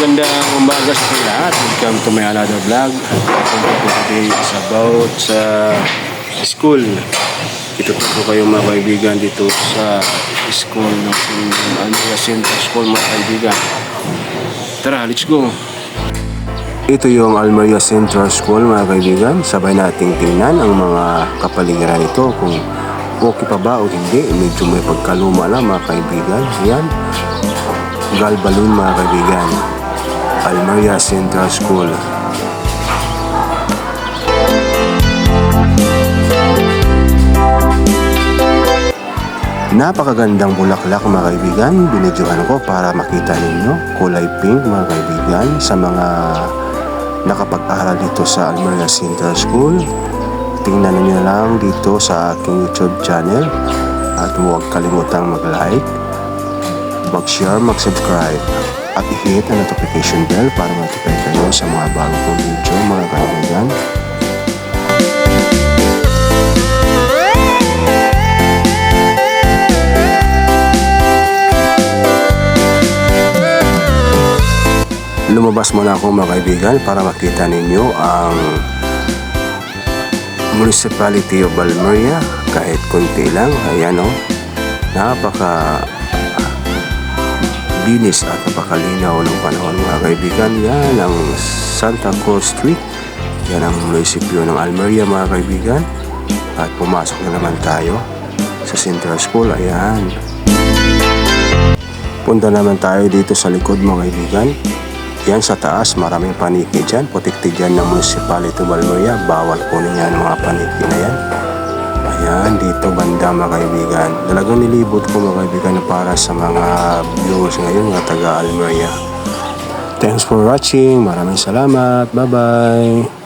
Magandang umaga sa ating lahat. Welcome to my another vlog. Today is about sa school. Ito po kayo mga kaibigan dito sa school ng Almeria Central School mga kaibigan. Tara, let's go. Ito yung Almeria Central School mga kaibigan. Sabay nating tingnan ang mga kapaligiran nito kung okay pa ba o hindi. Medyo may pagkaluma na mga kaibigan. Yan. Galbalon mga kaibigan. Almeria Central School. Napakagandang bulaklak mga kaibigan. Binidyohan ko para makita ninyo. Kulay pink mga kaibigan. Sa mga nakapag-aral dito sa Almeria Central School, tingnan niyo lang dito sa aking YouTube channel. At huwag kalimutang mag-like, mag-share, mag-subscribe at i-hit ang notification bell para notify kayo sa mga bago kong video mga kaibigan. Lumabas muna ako mga kaibigan para makita ninyo ang Municipality of Almeria kahit konti lang. Ayan o, napaka binis at napakalinaw ng panahon mga kaibigan. Yan ang Santa Cruz Street. Yan ang munisipyo ng Almeria mga kaibigan. At pumasok na naman tayo sa Central School. Ayan. Punta naman tayo dito sa likod mga kaibigan. Yan sa taas, maraming paniki dyan. Protected dyan ng Municipality of Almeria. Bawal kunin yan mga paniki na yan. Ayan, dito banda mga kaibigan. Talagang nilibot ko mga kaibigan para sa mga viewers ngayon nga taga Almeria. Thanks for watching. Maraming salamat. Bye-bye.